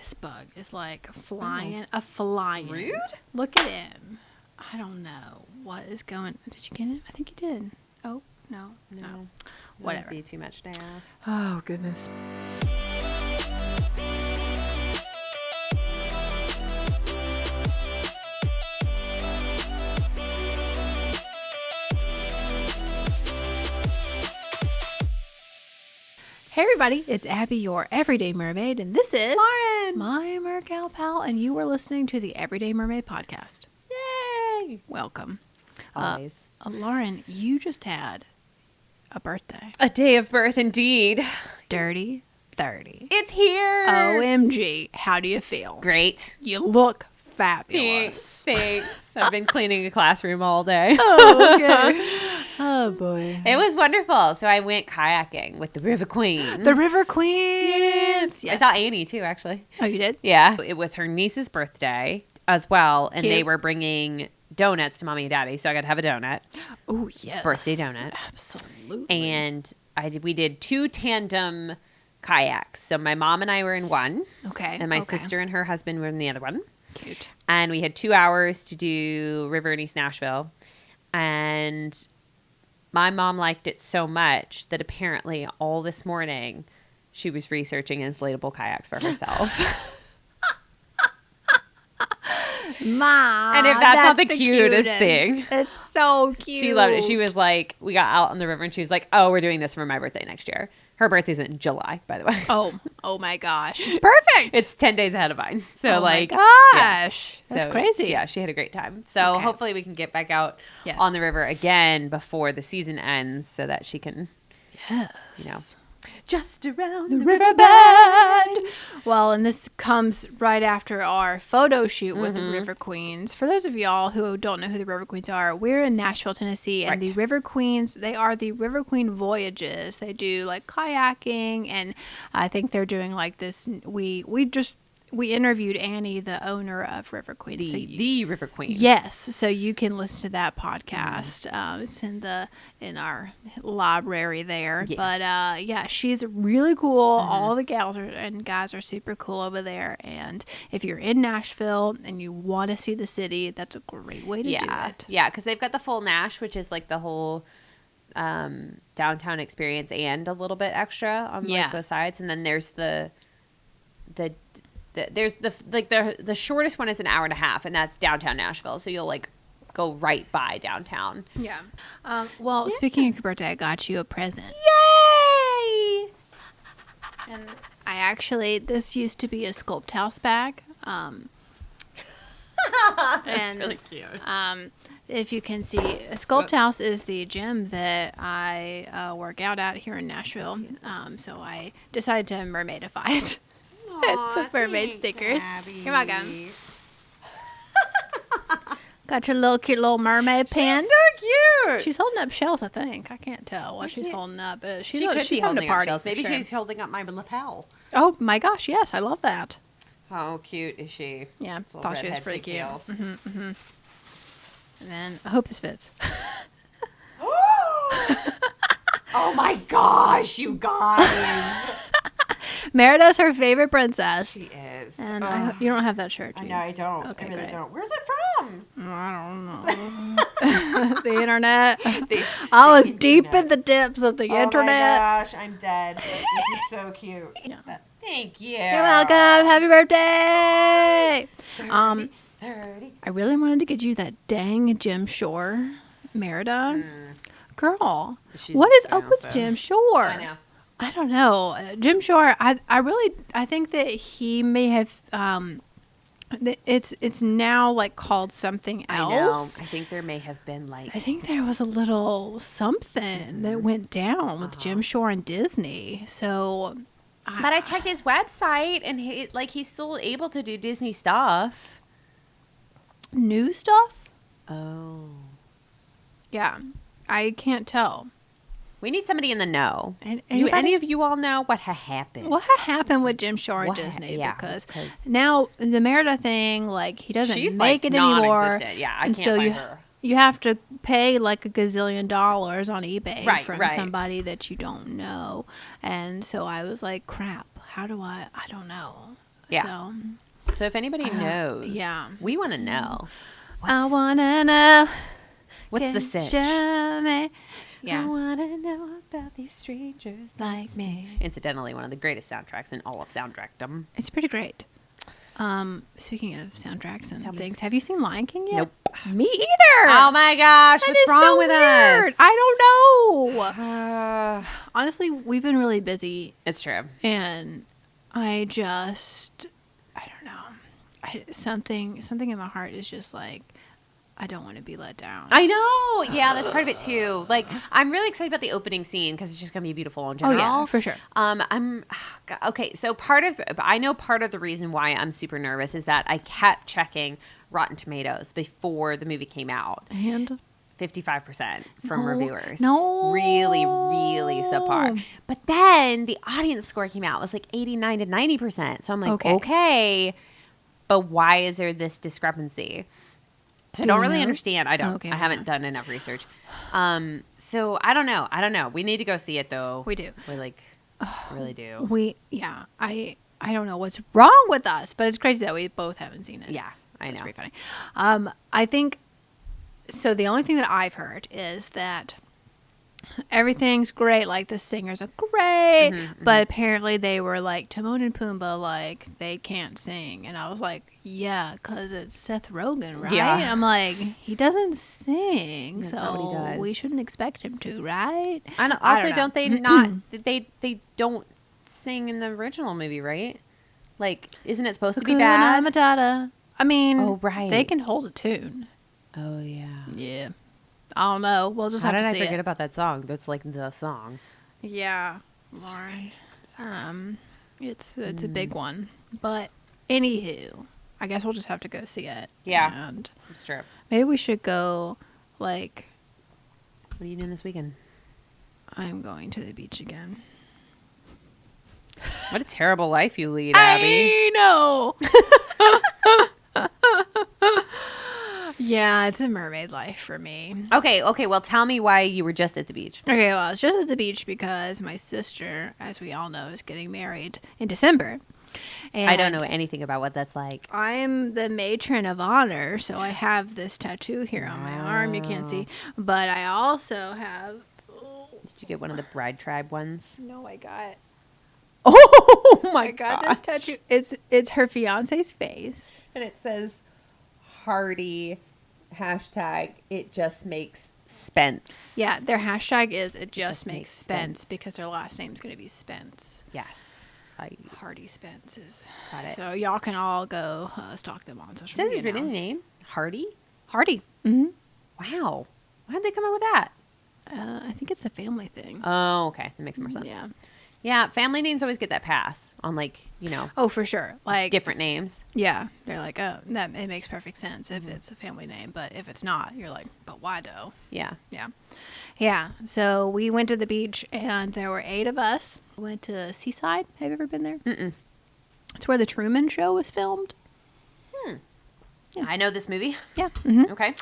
This bug is like flying. Rude? Look at him. I don't know what is going. Did you get him? I think you did. Oh no. Whatever. That'd be too much to ask. Oh goodness. Hey everybody, it's Abby, your Everyday Mermaid, and this is Lauren, my Mergal pal, and you are listening to the Everyday Mermaid podcast. Yay! Welcome. Always. Lauren, you just had a birthday. A day of birth, indeed. Dirty 30. It's here. OMG, how do you feel? Great. You look fabulous. Thanks. I've been cleaning a classroom all day. Oh, okay. Oh, boy. It was wonderful. So I went kayaking with the River Queen. The River Queens. Yes. I saw Annie, too, actually. Oh, you did? Yeah. It was her niece's birthday as well, and Cute. they were bringing donuts to Mommy and Daddy, so I got to have a donut. Oh, yes. Birthday donut. Absolutely. And we did 2 tandem kayaks. So my mom and I were in one. Okay. And my sister and her husband were in the other one. Cute. And we had 2 hours to do River in East Nashville. And my mom liked it so much that apparently all this morning she was researching inflatable kayaks for herself. Mom. And if that's not the cutest thing. It's so cute. She loved it. She was like, we got out on the river and she was like, oh, we're doing this for my birthday next year. Her birthday's in July, by the way. Oh my gosh. It's perfect. It's 10 days ahead of mine. So oh like, my gosh. yeah. That's So, crazy. Yeah, she had a great time. So Okay. hopefully we can get back out Yes. on the river again before the season ends so that she can, Yes. you know, just around The the riverbed. Well, and this comes right after our photo shoot with the Mm-hmm. River Queens. For those of y'all who don't know who the River Queens are, we're in Nashville, Tennessee, and the Right. River Queens, they are the River Queen Voyages. They do like kayaking, and I think they're doing like this. We interviewed Annie, the owner of River Queens. the River Queen. Yes, so you can listen to that podcast. It's in our library there. Yes. But yeah, she's really cool. All the gals and guys are super cool over there. And if you're in Nashville and you want to see the city, that's a great way to do it. Yeah, because they've got the full Nash, which is like the whole downtown experience and a little bit extra on Yeah. like both sides. And then there's the shortest one is an hour and a half, and that's downtown Nashville. So you'll like go right by downtown. Yeah. Well, speaking of your birthday, I got you a present. Yay! And this used to be a Sculpt House bag. That's And, really cute. If you can see, Sculpt House is the gym that I work out at here in Nashville. So I decided to mermaidify it. And put mermaid stickers. You're welcome. Got your cute little mermaid pin. She's so cute. She's holding up shells, I think. I can't tell what she's holding up, but she's She could she's be having holding a up party. shells. for Maybe sure. she's holding up my lapel. Oh my gosh, yes, I love that. How cute is she? Yeah, Little thought she was redhead pretty cute. pigtails. And then I hope this fits. Oh my gosh, you guys. Merida's her favorite princess. She is. And you don't have that shirt, do I you? know I don't. Okay, I really great. don't. Where's it from? I don't know. The internet. The I was deep internet. in the depths of the Oh internet. my gosh, I'm dead. This is so cute. Yeah. Thank you. You're welcome. Happy birthday. 30. I really wanted to get you that dang Jim Shore, Merida. Girl, She's what is up with expensive. Jim Shore? I know. I don't know. Jim Shore, I think that he may have, it's now like called something else. I know. I think there may have been like. I think there was a little something that went down with Jim Shore and Disney. So, But I checked his website and he's still able to do Disney stuff. new stuff? Oh. Yeah, I can't tell. We need somebody in the know. And Do anybody- any of you all know what happened? What happened with Jim Shore and Disney? Yeah, because 'cause- now the Merida thing, like he doesn't She's make like it anymore. non-existent. Yeah, I and can't so find her. you have to pay like $1 gazillion on eBay Right, from right. somebody that you don't know. And so I was like, crap, how do I don't know. Yeah. So if anybody knows, yeah. we want to know. I want to know. What's the sitch? Show me. Yeah. I want to know about these strangers Like me. Incidentally, one of the greatest soundtracks in all of soundtrackdom. It's pretty great. Speaking of soundtracks and things, have you seen Lion King yet? Nope. Me either. Oh my gosh, That what's is wrong so with weird. us? I don't know. Honestly, we've been really busy, It's true. and I don't know. Something in my heart is just like, I don't want to be let down. I know. Yeah, that's part of it too. Like, I'm really excited about the opening scene because it's just gonna be beautiful in general. Oh yeah, for sure. Okay. So I know part of the reason why I'm super nervous is that I kept checking Rotten Tomatoes before the movie came out. And 55% from reviewers. No. Really, really subpar. But then the audience score came out. It was like 89 to 90%. So I'm like, okay, but why is there this discrepancy? So I don't really understand. I don't. Okay, I haven't done enough research. So I don't know. We need to go see it though. We do. We really do. I don't know what's wrong with us, but it's crazy that we both haven't seen it. Yeah, I know. It's pretty funny. I think so. The only thing that I've heard is that everything's great. Like the singers are great, but apparently they were like Timon and Pumbaa, like they can't sing, and I was like, yeah, because it's Seth Rogen, right? Yeah. I'm like, he doesn't sing, That's not what he so does. we shouldn't expect him to, right? And also, I don't know. don't they not? They don't sing in the original movie, right? Like, isn't it supposed to be bad? Hakuna Matata. I mean, Oh, right. they can hold a tune. Oh yeah. Yeah. I don't know. We'll just How have did to I see forget it. about that song? That's like the song. Yeah, Lauren. It's a big one, but anywho, I guess we'll just have to go see it. Yeah. And It's true. maybe we should go. Like, What are you doing this weekend? I'm going to the beach again. What a terrible life you lead, Abby. I know. Yeah, it's a mermaid life for me. Okay. Well, tell me why you were just at the beach. Okay, well, I was just at the beach because my sister, as we all know, is getting married in December. And I don't know anything about what that's like. I'm the matron of honor, so I have this tattoo here on my arm. You can't see. But I also have... Did you get one of the bride tribe ones? No, I got... Oh, my God. gosh. This tattoo. It's her fiance's face. And it says, Hardy, hashtag, it just makes Spence. Yeah, their hashtag is it just makes makes Spence Spence. because their last name's going to be Spence. Yes. Hardy Spence's. Got it. So y'all can all go stalk them on social Says media his written now. name? Hardy? Hardy. Mm-hmm. Wow. Why did they come up with that? I think it's a family thing. Oh, okay. That makes more sense. Yeah. Yeah, family names always get that pass on, like, Oh, for sure. Like different names. Yeah, they're like, oh, it makes perfect sense if it's a family name, but if it's not, you're like, but why though? Yeah. Yeah. So we went to the beach, and there were 8 of us. We went to Seaside. Have you ever been there? Mm-mm. It's where the Truman Show was filmed. Yeah. I know this movie. Yeah. Mm-hmm. Okay.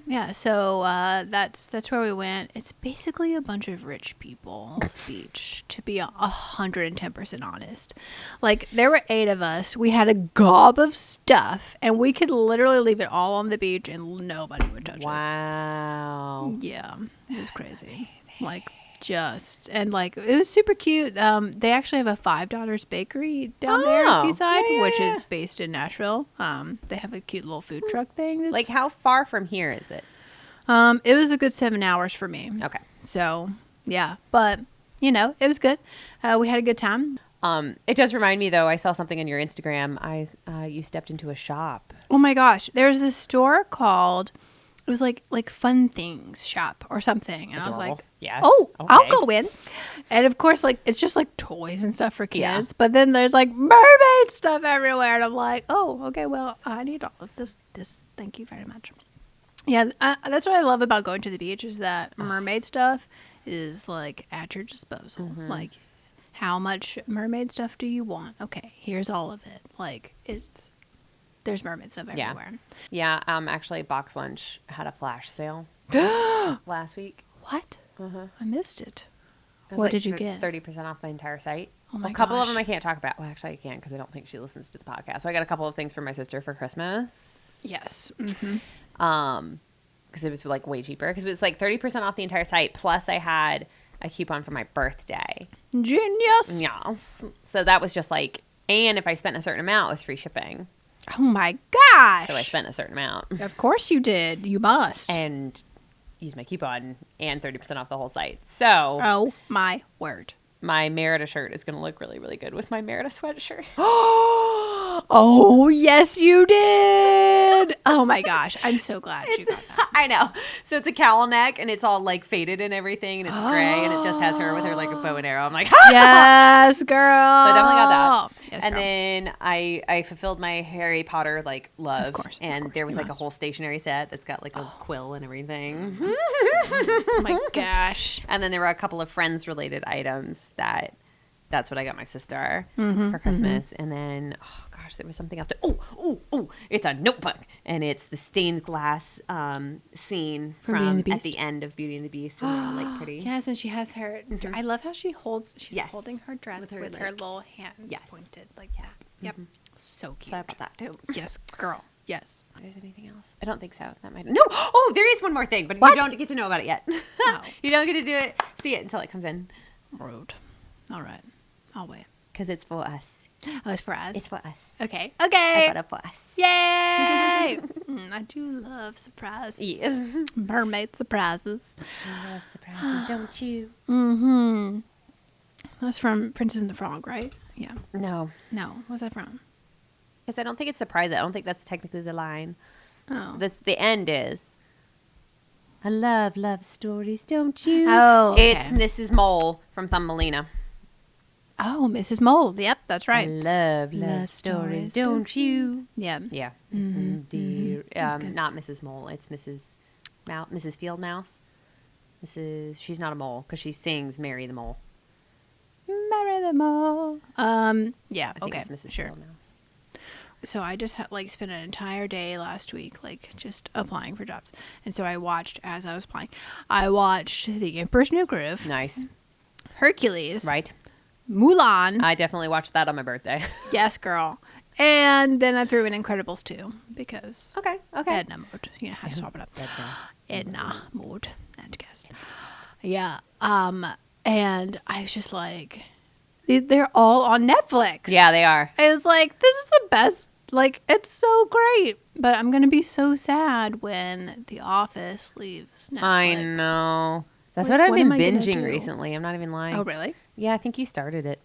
Yeah. So that's where we went. It's basically a bunch of rich people's beach, to be 110% honest. Like, there were 8 of us. We had a gob of stuff, and we could literally leave it all on the beach, and nobody would touch it. Wow. Yeah, it was crazy. Like, it was super cute. They actually have a $5 bakery down there at Seaside, which is based in Nashville. They have a cute little food truck thing. Like, how far from here is it? It was a good 7 hours for me. Okay. So, yeah, but it was good. We had a good time. It does remind me, though, I saw something on your Instagram. You stepped into a shop. Oh my gosh, there's this store called... It was like Fun Things Shop or something. And I was like, yes. oh, Okay. I'll go in. And of course, like, it's just like toys and stuff for kids. Yeah. But then there's like mermaid stuff everywhere. And I'm like, oh, okay, well, I need all of this. Thank you very much. Yeah, that's what I love about going to the beach is that mermaid stuff is like at your disposal. Mm-hmm. Like, how much mermaid stuff do you want? Okay, here's all of it. Like, there's mermaid stuff everywhere. Yeah, actually, Box Lunch had a flash sale last week. What? Uh-huh. I missed it. It was What like did you get? 30% off the entire site. Oh my A couple of gosh. them I can't talk about. Well, actually, I can because I don't think she listens to the podcast. So I got a couple of things for my sister for Christmas. Yes. Mm-hmm. Because it was like way cheaper. Because it was like 30% off the entire site. Plus, I had a coupon for my birthday. Genius. Yes. So that was just like, and if I spent a certain amount, it was free shipping. Oh my gosh. So I spent a certain amount. Of course you did. You must. And used my coupon and 30% off the whole site. So Oh my word. my Merida shirt is going to look really, really good with my Merida sweatshirt. Oh, yes, you did. Oh my gosh. I'm so glad you got that. I know. So it's a cowl neck and it's all like faded and everything and it's gray and it just has her with her like a bow and arrow. I'm like, Yes, girl. So I definitely got that. Yes, and girl. then I fulfilled my Harry Potter like love. Of course, And there was you like must. a whole stationery set that's got like a quill and everything. Oh my gosh. And then there were a couple of Friends related items that's what I got my sister for Christmas. And then, oh gosh, there was something else. Oh, it's a notebook. And it's the stained glass scene From Beauty and the at Beast? the end of Beauty and the Beast when they're all like pretty. Yes, and she has her. I love how she's Yes. holding her dress With with her, her like- little hands Yes. pointed. Like, yeah. Yep. So cute. So I bought that too. Yes, girl. Yes. There's anything else? I don't think so. That might no. Oh, there is one more thing, but What? you don't get to know about it yet. Oh. You don't get to do it, see it until it comes in, Rude. All right. I'll wait. because it's for us. Oh, it's for us. It's for us. Okay. I Okay. bought it for us. Yay! I do love surprises. Yes. Mermaid surprises. I love surprises, don't you? Mm-hmm. That's from Princess and the Frog, right? Yeah. No, No. What's that from? because I don't think it's surprising. I don't think that's technically the line. Oh. The end is. I love stories, don't you? Oh, okay. It's Mrs. Mole from Thumbelina. Oh, Mrs. Mole. Yep, that's right. I love Love stories, stories, don't you? Yeah. Yeah, That's good. not Mrs. Mole. It's Mrs. Field Mouse. She's not a mole because she sings "Marry the Mole." Marry them all. Yeah. I think Okay. it's Mrs. Sure. Field Mouse. So I just had spent an entire day last week, just applying for jobs. And so I watched as I was applying. I watched The Emperor's New Groove, Nice, Hercules, right? Mulan. I definitely watched that on my birthday. Yes, girl. And then I threw in Incredibles 2 because okay. Edna mode. You know how to swap it up. Edna mode. And guess. Yeah. And I was just like, they're all on Netflix. Yeah, they are. I was like, this is the best. Like, it's so great. But I'm going to be so sad when The Office leaves Netflix. I know. That's Like, what I've what been am I gonna binging do? recently. I'm not even lying. Oh, really? Yeah, I think you started it.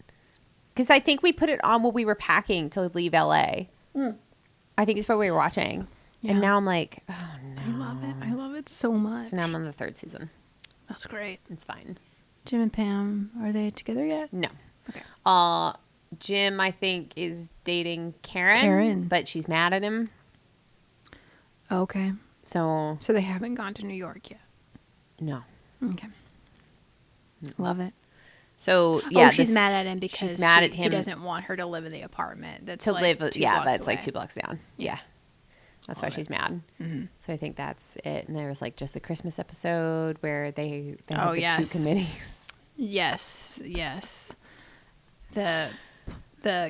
Because I think we put it on while we were packing to leave LA. I think it's what we were watching. Yeah. And now I'm like, oh no. I love it. I love it so much. So now I'm on the third season. That's great. It's fine. Jim and Pam, are they together yet? No. Okay. Jim, I think, is dating Karen. Karen. But she's mad at him. Okay. So, So they haven't gone to New York yet. no. Okay. Love it. So, yeah. she's mad at him because she's mad at he him doesn't want her to live in the apartment that's to like live. 2 Yeah, blocks that's like away. 2 blocks down. Yeah. That's why Love it. she's mad. Mhm. So I think that's it. And there was like just the Christmas episode where they Oh, had the yes. 2 committees. Yes, yes. The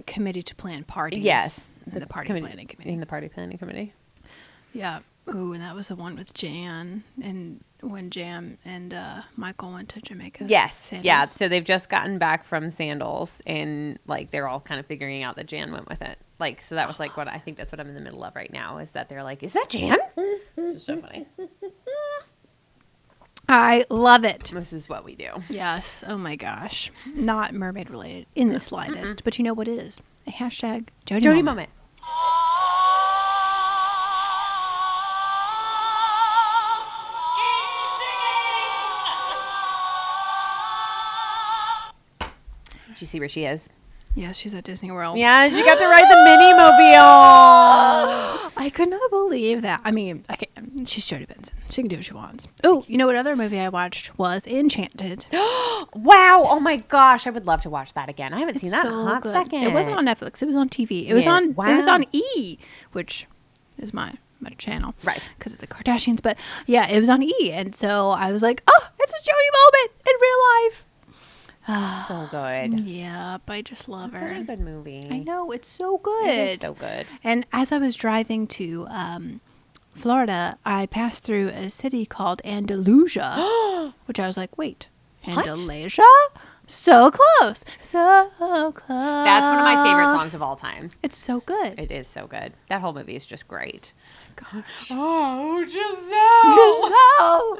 committee to plan parties. Yes. And the party planning committee. In the party planning committee. Yeah. Ooh, and that was the one with Jan and when Jam and Michael went to Jamaica. Yes. Sandals. Yeah. So they've just gotten back from Sandals and like they're all kind of figuring out that Jan went with it. Like, so that was like what I think that's what I'm in the middle of right now is that they're like, is that Jan? This is so funny. I love it. This is what we do. Yes. Oh my gosh. Not mermaid related in the slightest. But you know what is? A hashtag Jody, Jody moment. moment. Did you see where she is? Yes, she's at Disney World. Yeah, she got to ride the Minnie Mobile. I could not believe that. I mean, she's Jodie Benson. She can do what she wants. Oh, you know what other movie I watched was Enchanted. Wow. Oh my gosh. I would love to watch that again. I haven't seen that in a So hot good. second. It wasn't on Netflix. It was on TV. It was Yeah. on. It was Wow. on E, which is my channel, Right. Because of the Kardashians. But yeah, it was on E, and so I was like, oh, it's a Jodie moment in real life. So good. Yep, I just love That's such her. a good movie. I know, it's so good. It is so good. And as I was driving to Florida, I passed through a city called Andalusia, which I was like, wait, What? Andalusia? So close. So close. That's one of my favorite songs of all time. It's so good. It is so good. That whole movie is just great. Gosh. Oh, Giselle.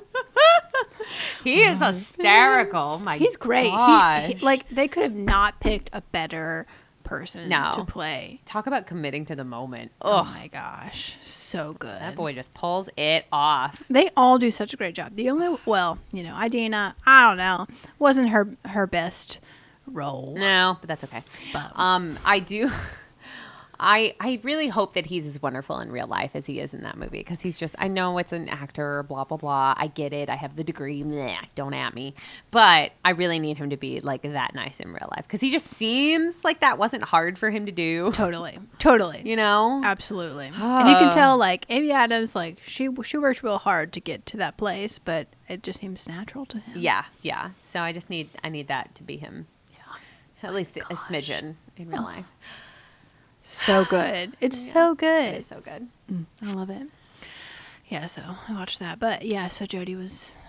He is hysterical. My He's great. gosh. Like, they could have not picked a better person No. to play. Talk about committing to the moment. Oh Ugh. my gosh. So good. That boy just pulls it off. They all do such a great job. The only, well, you know, Idina, I don't know, wasn't her best role. No, but that's okay. But- I do. I really hope that he's as wonderful in real life as he is in that movie, because he's just, I know it's an actor, blah, blah, blah. I get it. I have the degree. Bleh, don't at me. But I really need him to be like that nice in real life, because he just seems like that wasn't hard for him to do. Totally. You know? Absolutely. And you can tell, like, Amy Adams, like, she worked real hard to get to that place, but it just seems natural to him. Yeah. So I need that to be him. Yeah. At least a smidgen in real life. So good. It's so It good. is so good. I love it. Yeah, so I watched that. But yeah, so Jodie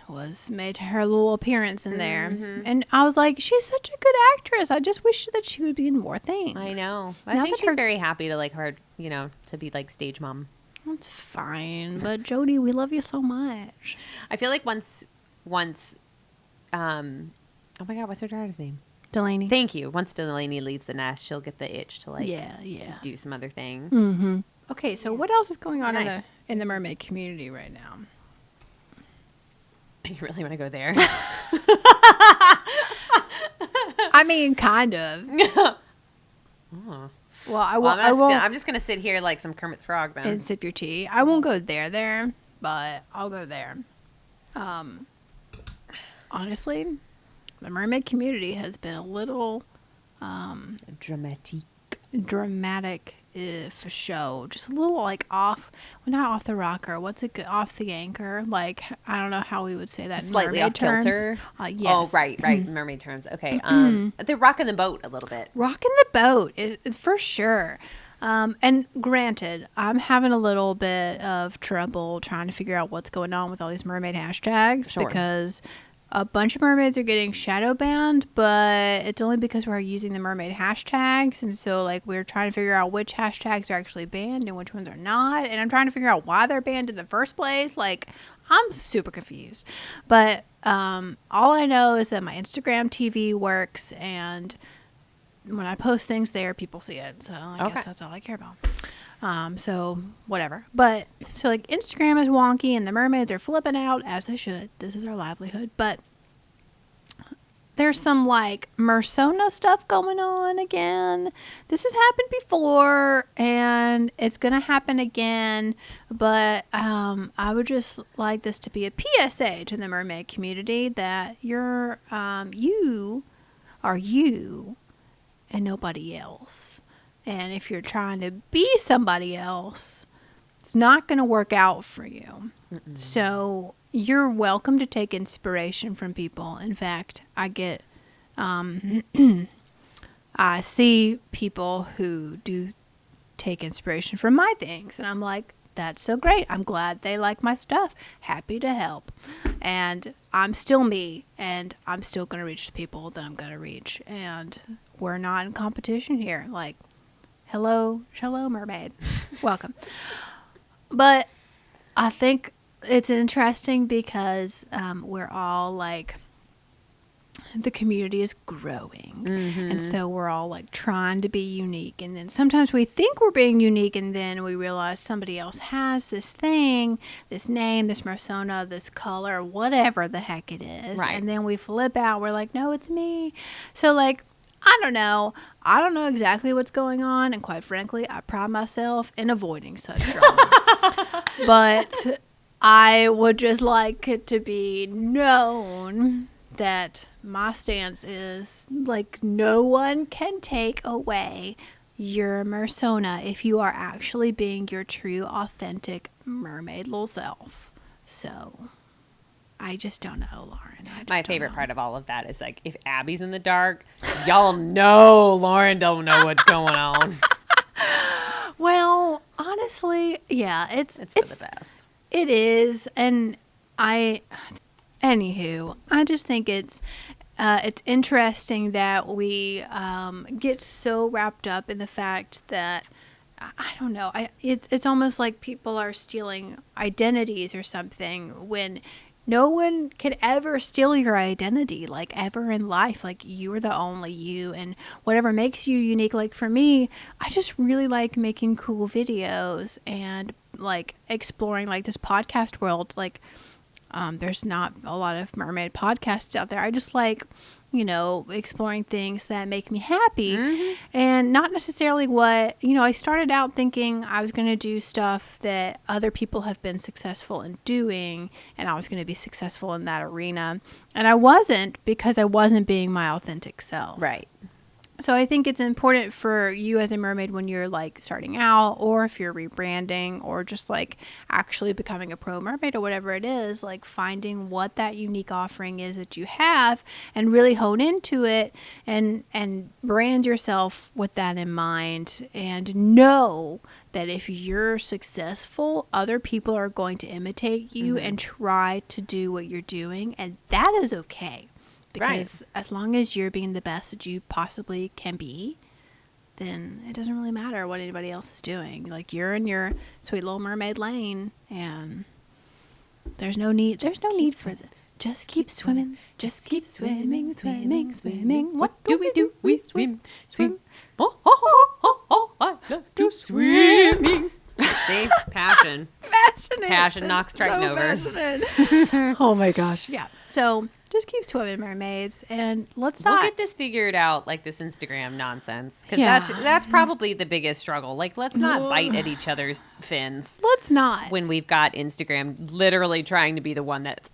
was made her little appearance in there. And I was like, she's such a good actress. I just wish that she would be in more things. I know. I Now think that she's her- very happy to like her, you know, to be like stage mom. That's fine. But Jodie, we love you so much. I feel like once oh my God, what's her daughter's name? Delaney. Thank you. Once Delaney leaves the nest, she'll get the itch to like yeah. do some other things. Mm-hmm. Okay, so what else is going on Nice. in the mermaid community right now? You really want to go there? I mean, kind of. Oh. Well, I Well, won't. I'm just gonna sit here like some Kermit the Frog then. And sip your tea. I won't go there, but I'll go there. Honestly, the mermaid community has been a little dramatic for show. Just a little like off, well, not off the rocker. What's it? Off the anchor. Like, I don't know how we would say that in Slightly mermaid off terms. kilter. Yes. Oh, right. Mermaid terms. Okay. They're rocking the boat a little bit. Rocking the boat is for sure. And granted, I'm having a little bit of trouble trying to figure out what's going on with all these mermaid hashtags Sure. because a bunch of mermaids are getting shadow banned, but it's only because we're using the mermaid hashtags. And so, like, we're trying to figure out which hashtags are actually banned and which ones are not. And I'm trying to figure out why they're banned in the first place. Like, I'm super confused. But all I know is that my Instagram TV works, and when I post things there, people see it. So I guess that's all I care about. So whatever. But so like Instagram is wonky and the mermaids are flipping out, as they should. This is our livelihood. But there's some like Mersona stuff going on again. This has happened before and it's going to happen again. But I would just like this to be a PSA to the mermaid community that you are you and nobody else. And if you're trying to be somebody else, it's not going to work out for you. Mm-mm. So you're welcome to take inspiration from people. In fact, I get, I see people who do take inspiration from my things. And I'm like, that's so great. I'm glad they like my stuff. Happy to help. And I'm still me. And I'm still going to reach the people that I'm going to reach. And we're not in competition here. Like, hello, mermaid. Welcome. But I think it's interesting because we're all like, the community is growing. Mm-hmm. And so we're all like trying to be unique. And then sometimes we think we're being unique and then we realize somebody else has this thing, this name, this persona, this color, whatever the heck it is. Right. And then we flip out. We're like, no, it's me. So like, I don't know. I don't know exactly what's going on. And quite frankly, I pride myself in avoiding such drama. But I would just like it to be known that my stance is like no one can take away your persona if you are actually being your true, authentic mermaid little self. So I just don't know, Lauren. My favorite part of all of that is like if Abby's in the dark, y'all know Lauren don't know what's going on. Well, honestly, yeah, it's for the best. It is, and anywho, I just think it's interesting that we get so wrapped up in the fact that I don't know. It's almost like people are stealing identities or something when no one could ever steal your identity, like ever in life. Like you are the only you, and whatever makes you unique. Like for me, I just really like making cool videos and like exploring like this podcast world. Like there's not a lot of mermaid podcasts out there. I just like, exploring things that make me happy and not necessarily I started out thinking I was going to do stuff that other people have been successful in doing and I was going to be successful in that arena. And I wasn't because I wasn't being my authentic self. Right. So I think it's important for you as a mermaid when you're like starting out or if you're rebranding or just like actually becoming a pro mermaid or whatever it is, like finding what that unique offering is that you have and really hone into it and brand yourself with that in mind and know that if you're successful, other people are going to imitate you and try to do what you're doing, and that is okay. Because as long as you're being the best that you possibly can be, then it doesn't really matter what anybody else is doing. Like you're in your sweet little mermaid lane, and there's no need. There's no need for that. Just keep swimming. Just keep swimming, swimming, swimming. What do we do? We swim, swim. Oh, oh, oh, oh, oh, I love to swimming. See, passion. Passion knocks Triton over. Oh my gosh. Yeah. So just keep swimming, mermaids, and let's not. We'll get this figured out, like this Instagram nonsense, because that's probably the biggest struggle. Like, let's not bite at each other's fins. Let's not. When we've got Instagram literally trying to be the one that's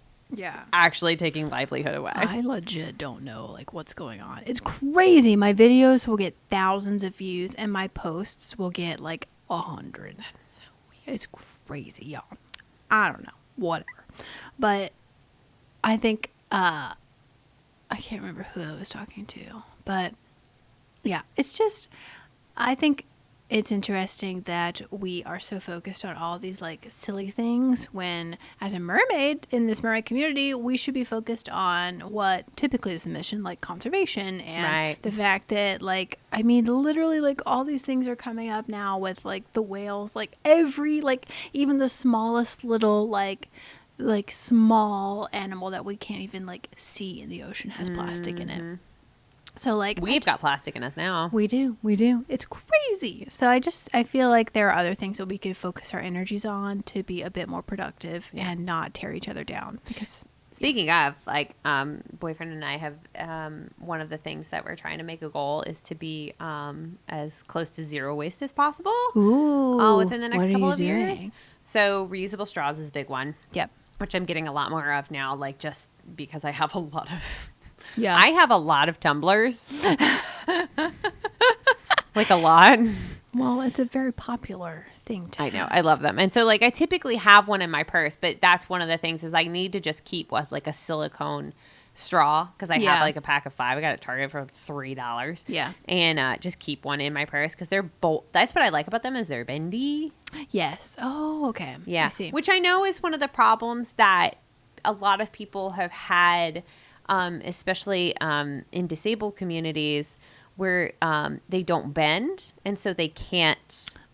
actually taking livelihood away. I legit don't know like what's going on. It's crazy. My videos will get thousands of views, and my posts will get like 100. That's so weird. It's crazy, y'all. I don't know. Whatever. But I think I can't remember who I was talking to, but yeah, it's just, I think it's interesting that we are so focused on all these like silly things when as a mermaid in this mermaid community, we should be focused on what typically is the mission, like conservation and the fact that like, I mean, literally like all these things are coming up now with like the whales, like even the smallest little like small animal that we can't even like see in the ocean has plastic in it. So like we've got plastic in us now. We do. It's crazy. So I feel like there are other things that we could focus our energies on to be a bit more productive and not tear each other down. Because speaking of, like, boyfriend and I have one of the things that we're trying to make a goal is to be as close to zero waste as possible. Within the next couple of years. So reusable straws is a big one. Yep. Which I'm getting a lot more of now, like just because I have a lot of Yeah. I have a lot of tumblers. Like a lot. Well, it's a very popular thing to I know. I love them. And so like I typically have one in my purse, but that's one of the things is I need to just keep with like a silicone straw because I have like a pack of 5. I got it at Target for $3. Yeah. And just keep one in my purse because they're that's what I like about them is they're bendy. Yes. Oh, okay. Yeah. I see. Which I know is one of the problems that a lot of people have had, especially in disabled communities where they don't bend. And so they can't.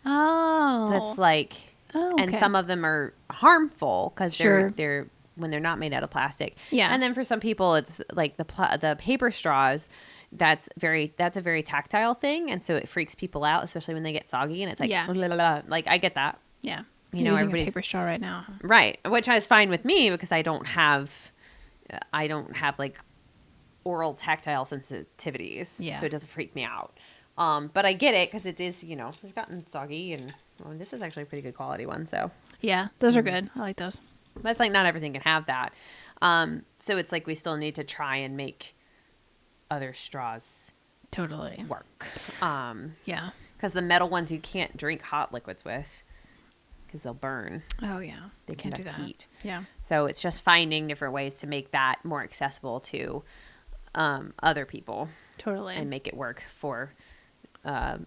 Oh. That's like, and some of them are harmful because they're when they're not made out of plastic. Yeah. And then for some people, it's like the paper straws. That's a very tactile thing, and so it freaks people out, especially when they get soggy. And it's like, blah, blah, blah. Like I get that. Yeah. You know, using everybody's a paper straw right now, huh? Right, which is fine with me because I don't have like oral tactile sensitivities, so it doesn't freak me out. But I get it because it is, it's gotten soggy, and this is actually a pretty good quality one. So yeah, those are good. I like those. But it's like not everything can have that. So it's like we still need to try and make other straws totally work. Yeah. Because the metal ones you can't drink hot liquids with. because they'll burn. Oh, yeah. They Can't do conduct that. heat. Yeah. So it's just finding different ways to make that more accessible to other people Totally. and make it work for. I'm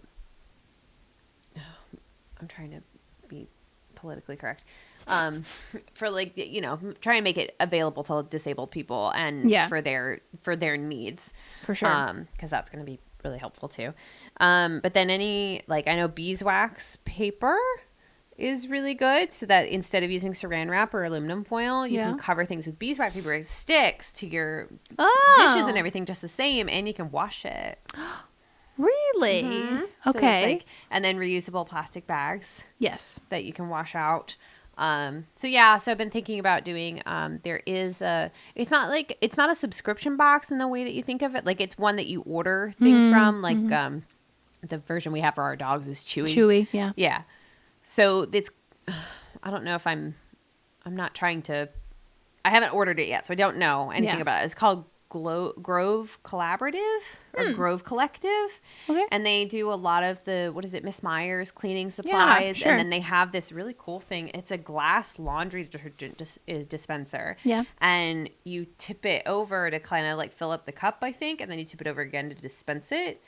trying to be politically correct. For like, you know, try and make it available to disabled people and for their needs. For sure. Because that's going to be really helpful too. But then I know beeswax paper is really good, so that instead of using saran wrap or aluminum foil, you can cover things with beeswax paper. It sticks to your dishes and everything just the same, and you can wash it. Really? Mm-hmm. Okay. So and then reusable plastic bags. Yes. That you can wash out. So I've been thinking about doing, there is it's not a subscription box in the way that you think of it. Like, it's one that you order things from, like, the version we have for our dogs is Chewy. Yeah. Yeah. So I don't know if I haven't ordered it yet, so I don't know anything about it. It's called Grove Collaborative or Grove Collective. Okay. And they do a lot of the, Miss Meyer's cleaning supplies. Yeah, sure. And then they have this really cool thing. It's a glass laundry detergent dispenser. Yeah. And you tip it over to kind of like fill up the cup, I think. And then you tip it over again to dispense it.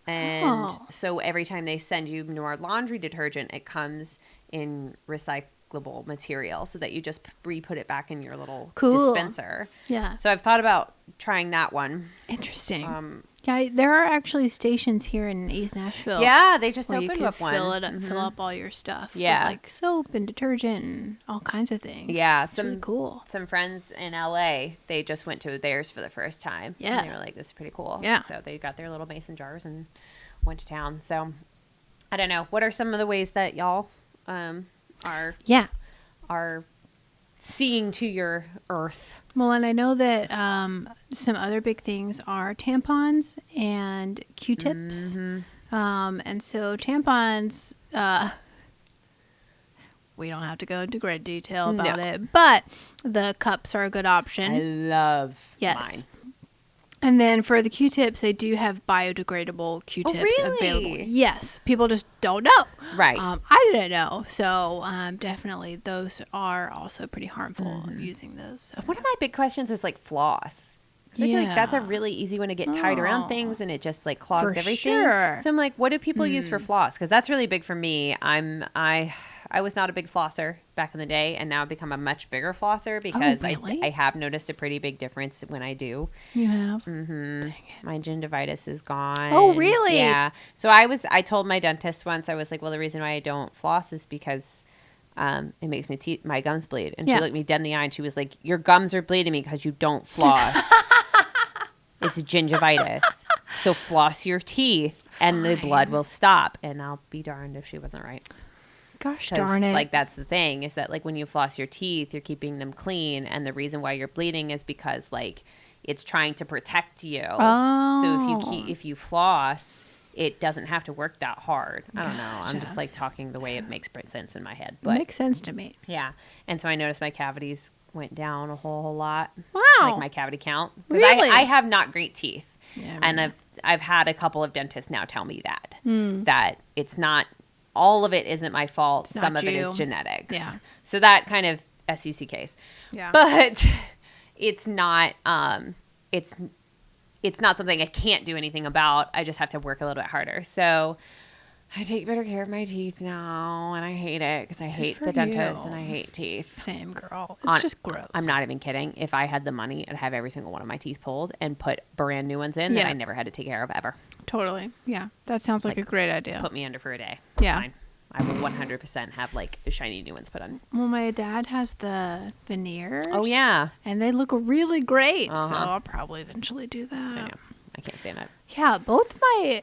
And so every time they send you more laundry detergent, it comes in recyclable material so that you just re-put it back in your little dispenser. Yeah. So I've thought about trying that one. Interesting. Yeah, there are actually stations here in East Nashville. Yeah, they just where opened you up one. Fill up all your stuff. Yeah. With like soap and detergent and all kinds of things. Yeah. It's really cool. Some friends in LA, they just went to theirs for the first time. Yeah. And they were like, this is pretty cool. Yeah. So they got their little mason jars and went to town. So I don't know. What are some of the ways that y'all are seeing to your earth? Well, and I know that some other big things are tampons and Q-tips. And so tampons, we don't have to go into great detail about it, but the cups are a good option. I love mine. And then for the Q-tips, they do have biodegradable Q-tips available. Yes. People just don't know. Right. I didn't know. So definitely those are also pretty harmful using those. So. One of my big questions is like floss. I feel like that's a really easy one to get tied around things, and it just like clogs everything. Sure. So I'm like, what do people use for floss? Because that's really big for me. I was not a big flosser back in the day, and now I've become a much bigger flosser because I have noticed a pretty big difference when I do. You have? Mm-hmm. Dang it. My gingivitis is gone. Oh, really? Yeah. So I told my dentist once, I was like, well, the reason why I don't floss is because it makes my gums bleed. And she looked me dead in the eye and she was like, your gums are bleeding me because you don't floss. It's gingivitis. So floss your teeth and the blood will stop. And I'll be darned if she wasn't right. Gosh darn it. Like, that's the thing, is that like when you floss your teeth, you're keeping them clean. And the reason why you're bleeding is because like it's trying to protect you. Oh. So if you floss, it doesn't have to work that hard. I don't know. I'm just like talking the way it makes sense in my head. But it makes sense to me. Yeah. And so I noticed my cavities went down a whole lot. Wow. Like my cavity count. Because really? I have not great teeth. Yeah, and I've had a couple of dentists now tell me that it's not, all of it isn't my fault. Some of it is genetics. Yeah. So that kind of SUC case. Yeah. But it's not it's not something I can't do anything about. I just have to work a little bit harder. So I take better care of my teeth now, and I hate it because I hate the dentist and I hate teeth. Same, girl. It's just gross. I'm not even kidding. If I had the money, I'd have every single one of my teeth pulled and put brand new ones in that I never had to take care of ever. Totally. Yeah. That sounds like a great idea. Put me under for a day. Yeah. Fine. I will 100% have like shiny new ones put on. Well, my dad has the veneers. Oh, yeah. And they look really great. So I'll probably eventually do that. I know. I can't stand it. Yeah. Both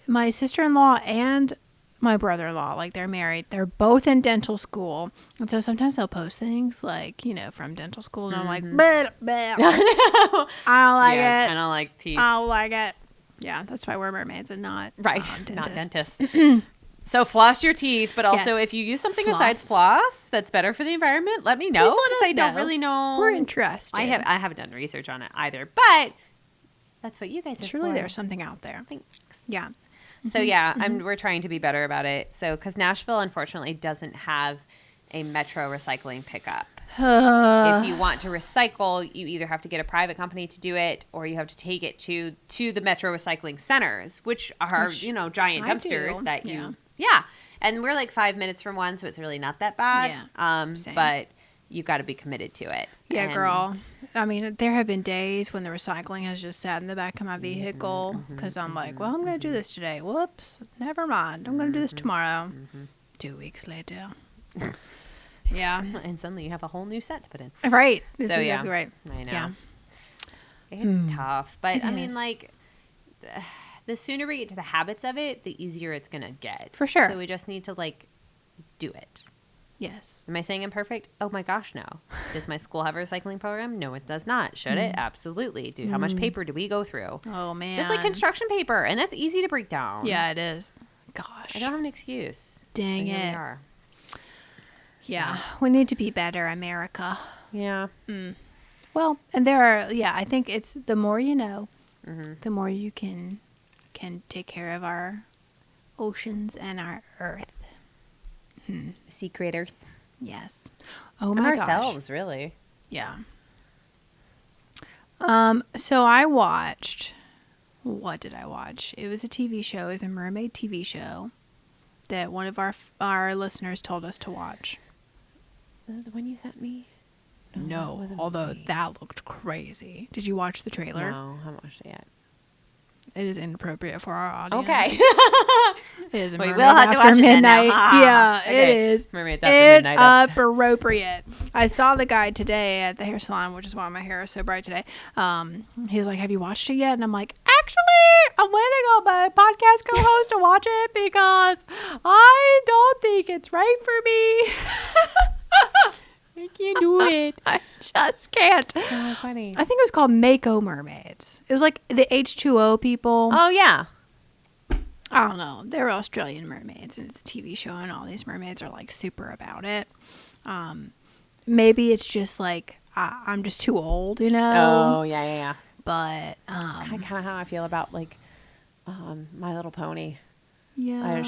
my sister-in-law and my brother-in-law, like they're married. They're both in dental school. And so sometimes they'll post things like, from dental school. And I'm like, bleh, bleh. I don't like it. I don't like teeth. I don't like it. Yeah. That's why we're mermaids and not dentists. Not dentists. So floss your teeth, but also if you use something besides floss that's better for the environment, let me know. Because I don't really know. We're interested. I haven't done research on it either, but that's what you guys are Surely for. there's something out there. Thanks. Yeah. So we're trying to be better about it. So because Nashville unfortunately doesn't have a Metro recycling pickup. If you want to recycle, you either have to get a private company to do it, or you have to take it to the Metro recycling centers, which are, giant dumpsters that you, And we're like 5 minutes from one, so it's really not that bad. Yeah. But you've got to be committed to it. Yeah, girl. I mean, there have been days when the recycling has just sat in the back of my vehicle because I'm like, well, I'm going to do this today. Whoops. Never mind. I'm going to do this tomorrow. 2 weeks later. Yeah. And suddenly you have a whole new set to put in. Right. That's exactly right. I know. Yeah. It's tough. But, It I mean, is. like, the sooner we get to the habits of it, the easier it's going to get. For sure. So we just need to, like, do it. Yes. Am I saying imperfect? Oh, my gosh, no. Does my school have a recycling program? No, it does not. Should it? Absolutely. How much paper do we go through? Oh, man. Just like construction paper. And that's easy to break down. Yeah, it is. Gosh. I don't have an excuse. Dang So here it. we are. Yeah. We need to be better, America. Yeah. Well, and there are, I think it's the more you know, the more you can take care of our oceans and our earth. Sea creators. Yes. Oh And my gosh. ourselves, really. Yeah. So I watched, what did I watch? It was a TV show. It was a mermaid TV show that one of our listeners told us to watch. The one you sent me? No, that wasn't although me. that looked crazy. Did you watch the trailer? No, I haven't watched it yet. It is inappropriate for our audience. Okay. It is a We Mermaid will have to After watch it then now. Midnight. Ha. Yeah, it Okay. is. Mermaids After Midnight. Inappropriate. I saw the guy today at the hair salon, which is why my hair is so bright today. He was like, "Have you watched it yet?" And I'm like, "Actually, I'm waiting on my podcast co-host to watch it because I don't think it's right for me." I can't do it. I just can't. So funny. I think it was called Mako Mermaids. It was like the H2O people. Oh, yeah. I don't know. They're Australian mermaids, and it's a TV show, and all these mermaids are like super about it. Maybe it's just like I'm just too old, you know. Oh, yeah. But Kind of how I feel about, like, My Little Pony. yeah,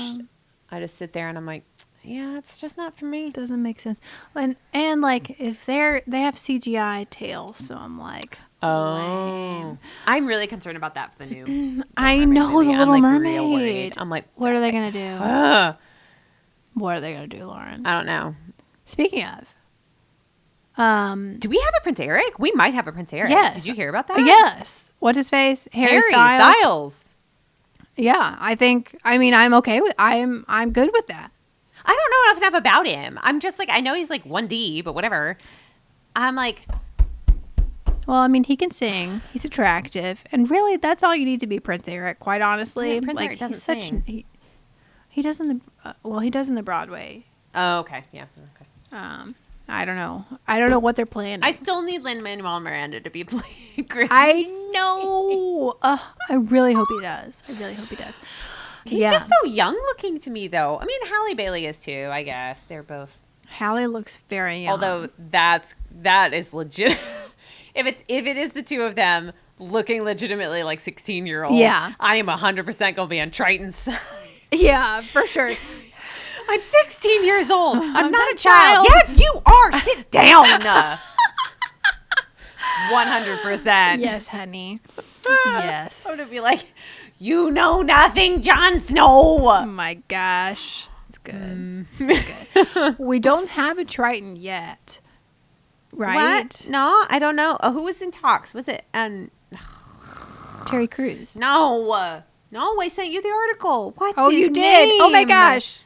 I just sit there and I'm like, yeah, it's just not for me. it doesn't make sense. And like if they have CGI tails, so I'm like, lame. I'm really concerned about that for the new. I Mermaid know movie. the I'm, Little like, Mermaid. real worried. I'm like, What are they gonna do? ugh. What are they gonna do, Lauren? I don't know. Speaking of, Do we have a Prince Eric? We might have a Prince Eric. Yes. Did you hear about that? yes, what's his face? Harry Styles. Yeah, I'm okay with. I'm good with that. I don't know enough about him. I'm just like, I know he's like 1D, but whatever. I'm like, Well, I mean, he can sing. He's attractive, and really, that's all you need to be Prince Eric. Quite honestly, Yeah, Prince like Eric doesn't he's such. sing. He does in the he does in the Broadway. oh, okay. Yeah. Okay. I don't know. I don't know what they're planning. I still need Lin-Manuel Miranda to be playing Chris. I know. I really hope he does. He's just so young looking to me, though. I mean, Halle Bailey is too, I guess. They're both. Hallie looks very young. Although that is legit. if it is the two of them looking legitimately like 16-year-olds, Yeah. I am 100% gonna be on Triton's side. yeah, for sure. I'm 16 years old. I'm not not a child. child. Yes, you are. Sit down. 100%. Yes, honey. Yes. I'm gonna be like, you know nothing, Jon Snow. Oh my gosh. It's good. So good. We don't have a Triton yet. Right? What? No, I don't know. Who was in talks? Was it? Terry Crews. No, I sent you the article. What's Oh, his you did. Oh my name? gosh.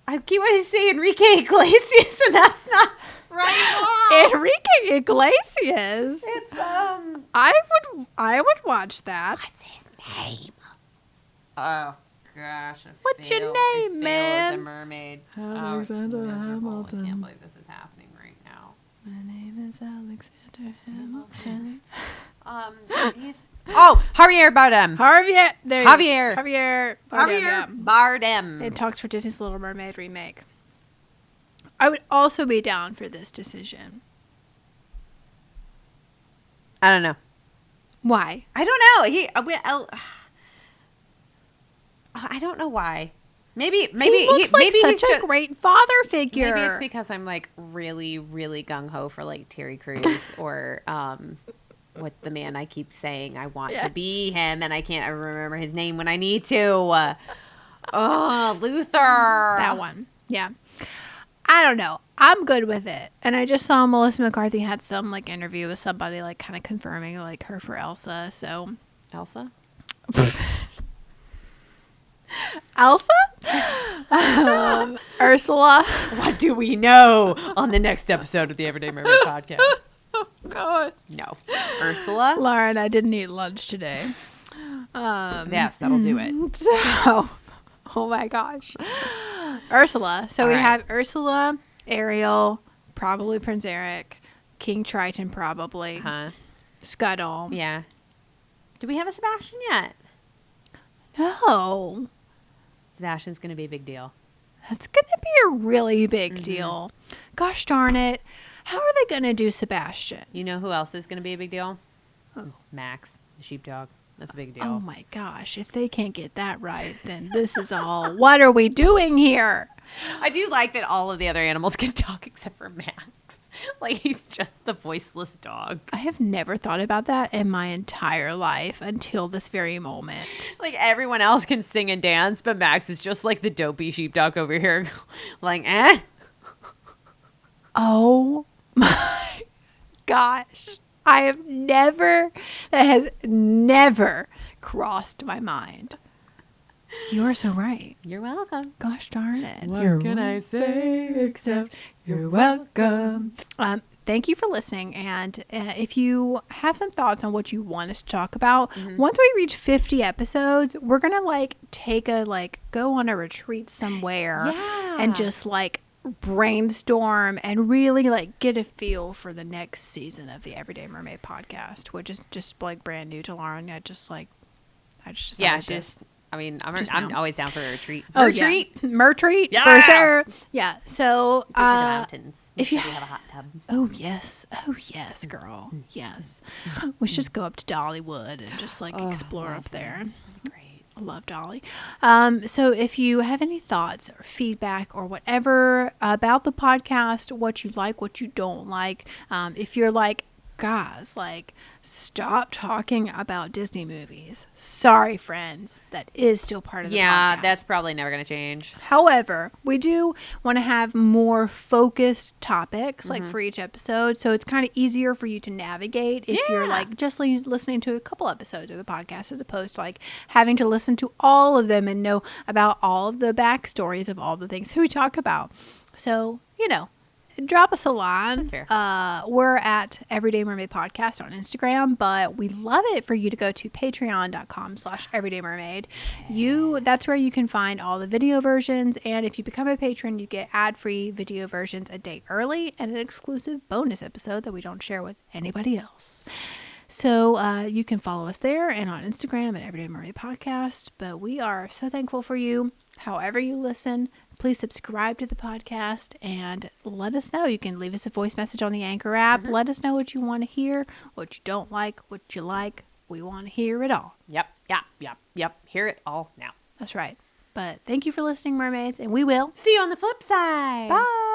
I keep wanting to say Enrique Iglesias, and that's not right at all. Enrique Iglesias. It's I would watch that. What's his name? Oh gosh. What's your name, man? As a mermaid. Alexander it's miserable. Hamilton. I can't believe this is happening right now. My name is Alexander Hamilton. He's Javier Bardem. Javier. There you Javier. go. Javier. Bardem, Javier yeah. Bardem. It talks for Disney's Little Mermaid remake. I would also be down for this decision. I don't know. Why? I don't know. I don't know why. Maybe he looks like such a great father figure. Maybe it's because I'm like really, really gung ho for like Terry Crews or what the man I keep saying I want to be him, and I can't remember his name when I need to. Luther. That one. Yeah. I don't know. I'm good with it. And I just saw Melissa McCarthy had some like interview with somebody like kind of confirming like her for Elsa. So Elsa? Elsa? Ursula? What do we know on the next episode of the Everyday Mermaid podcast? Oh, God. No. Ursula? Lauren, I didn't eat lunch today. Yes, that'll do it. So, oh my gosh. Ursula. So we have Ursula, Ariel, probably Prince Eric, King Triton probably, Scuttle. Yeah. Do we have a Sebastian yet? No. Sebastian's going to be a big deal. That's going to be a really big deal. Gosh darn it. How are they going to do Sebastian? You know who else is going to be a big deal? Oh. Max, the sheepdog. That's a big deal. Oh my gosh. If they can't get that right, then this is all, what are we doing here? I do like that all of the other animals can talk except for Max. Like, he's just the voiceless dog. I have never thought about that in my entire life until this very moment. Like, everyone else can sing and dance, but Max is just like the dopey sheepdog over here. Like, eh? Oh my gosh. That has never crossed my mind. You are so right. You're welcome. Gosh darn it. What can I say except you're welcome. Thank you for listening. And if you have some thoughts on what you want us to talk about, once we reach 50 episodes, we're going to go on a retreat somewhere and just brainstorm and really get a feel for the next season of the Everyday Mermaid podcast, which is just brand new to Lauren. I just decided this. I mean, I'm always down for a retreat. Mertreat, for sure. Yeah. So, to the mountains. if you we have a hot tub. Oh yes, girl. Yes. We should just go up to Dollywood and just explore up there. Great. I love Dolly. So if you have any thoughts or feedback or whatever about the podcast, what you like, what you don't like, if you're guys, stop talking about Disney movies. Sorry, friends. That is still part of the podcast. Yeah, that's probably never going to change. However, we do want to have more focused topics for each episode, so it's kind of easier for you to navigate if you're just listening to a couple episodes of the podcast as opposed to having to listen to all of them and know about all of the backstories of all the things that we talk about. So, drop us a line. That's fair. We're at Everyday Mermaid Podcast on Instagram, but we love it for you to go to patreon.com/everydaymermaid. That's where you can find all the video versions, and if you become a patron, you get ad-free video versions a day early and an exclusive bonus episode that we don't share with anybody else. So you can follow us there and on Instagram at Everyday Mermaid Podcast, but we are so thankful for you. However you listen, please subscribe to the podcast and let us know. You can leave us a voice message on the Anchor app. Let us know what you want to hear, what you don't like, what you like. We want to hear it all. Yep. Hear it all now. That's right. But thank you for listening, mermaids, and we will see you on the flip side. Bye.